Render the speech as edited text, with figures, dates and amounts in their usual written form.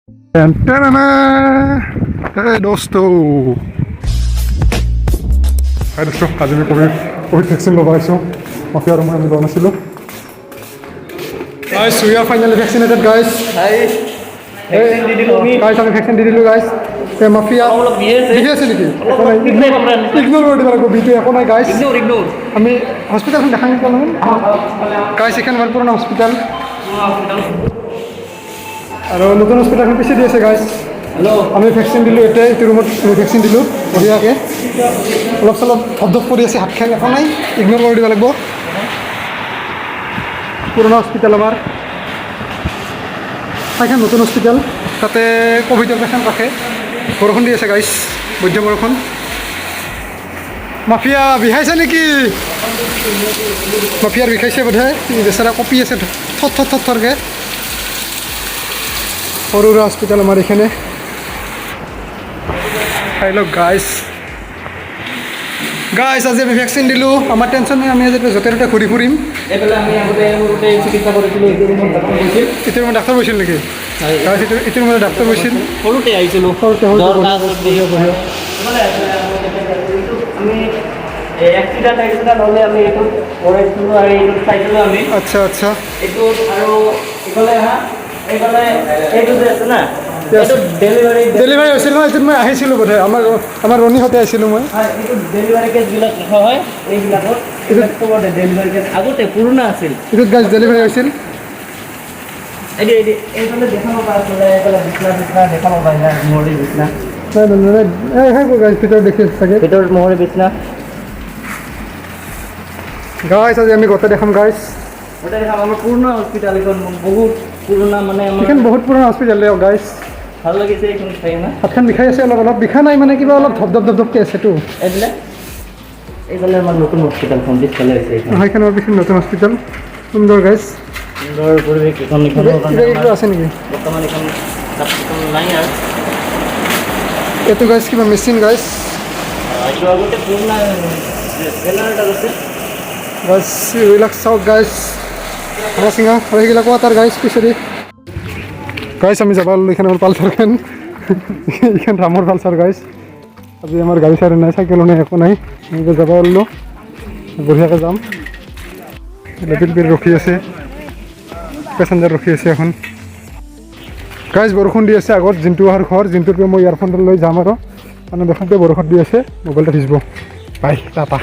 Hey dosto. Hi dosto, আজি আমি Covid vaccine ল'ব আহিছোঁ মাফিয়া আৰু মই আমি লোৱা নাছিলোঁ guys we are finally vaccinated guys guys আমি ভ্যাকসিন দি দিলোঁ guys এই মাফিয়া বিহি আছে নেকি ইগনোৰ কৰি দিব লাগিব বিটো একো নাই guys আমি হস্পিটেলখন দেখাই নিব নহয় guys এইখন আমাৰ পুৰণা হস্পিটেল আৰু নতুন হস্পিটেলখন পিছে দি আছে guys আমি ভ্যাকসিন দিলোঁ এতিয়া এইটো ৰুমত ভ্যাকসিন দিলোঁ বঢ়িয়াকৈ অলপ চলপ ধপধপ কৰি আছে হাতখন একো নাই ইগনোৰ কৰি দিব লাগিব পুৰণা হস্পিটেল আমাৰ সেইখন নতুন হস্পিটেল তাতে কোভিডৰ পেচেণ্ট ৰাখে বৰষুণ দি আছে গাইছ বৈদ্য বৰষুণ মাফিয়া বিষাইছে নেকি মাফিয়াৰ বিষাইছে বোধহয় বেচাৰা কঁপি আছে থৰকৈ সৰু সুৰা হস্পিটেল আমাৰ এইখানে খাই লওক গাইছ আজি আমি ভেকচিন দিলোঁ আমাৰ টেনশ্যন নাই আমি আজি য'তে ত'তে ঘূৰি ফুৰিম এইটো ৰুমত ডাক্তৰ গৈছিল নেকি এইটো ৰুমত ডাক্তৰ গৈছিল সৰুতে আহিছিলোঁ আচ্ছা আচ্ছা ডেলিভাৰী হৈছিল নহয় এইটোত মই আহিছিলোঁ বোধহয় আমাৰ ৰণীহঁতে আহিছিলোঁ মই ডেলিভাৰী কেছবিলাক লিখা হয় এইবিলাকত ডেলিভাৰী কেছ আগতে পুৰণা আছিল এইটোত গাছ ডেলিভাৰী হৈছিল এইফালে দেখাব পাৰে বিচনা দেখাব পাৰে মহৰি বিচনা ভিতৰত দেখি চাগে ভিতৰত মহৰি বিচনা গাইছ আজি আমি গোটেই দেখাম গাইছ গোটেই দেখাম আমাৰ পুৰণা হস্পিটেল এইখন বহুত পুৰণা মানে এইখন বহুত পুৰণা হস্পিটেল গাইছ ভাল লাগিছে এইখন চাই না হাতখন বিষাই আছে অলপ বিষা নাই মানে কিবা অলপ ধপধপকৈ আছেতো এইবিলাক এইফালে আমাৰ নতুন হস্পিটেলখন পিছফালে আছে সেইখন আমাৰ পিছত নতুন হস্পিটেল সুন্দৰ গাইছ সুন্দৰ পৰিৱেশ এইখন আছে নেকি বৰ্তমান এইখন নাই আৰু এইটো গাইছ কিবা মেচিন গাইছ এইটো আগতে পুৰণা জেনেৰেটাৰ আছে গাইছ এইবিলাক চাওক গাইছ ভাঙা চিঙা আৰু সেইবিলাক ৱাটাৰ গাইছ পিছৰি গাইছ আমি যাব ল'লোঁ এইখন আমাৰ পালচাৰখন এইখন ৰামৰ পালচাৰ গাইছ আজি আমাৰ গাড়ী চাড়ী নাই চাইকেলো নাই একো নাই এনেকৈ যাব ল'লোঁ বঢ়িয়াকৈ যাম লেপিল পিল ৰখি আছে পেচেঞ্জাৰ ৰখি আছে এখন গাইছ বৰষুণ দি আছে আগত জিন্তু অহাৰ ঘৰ জিন্তুৰ পৰা মই ইয়াৰফোনটো লৈ যাম আৰু মানে দেখোঁতে বৰষুণ দি আছে মোবাইলটো ভিজিব বাই টাটা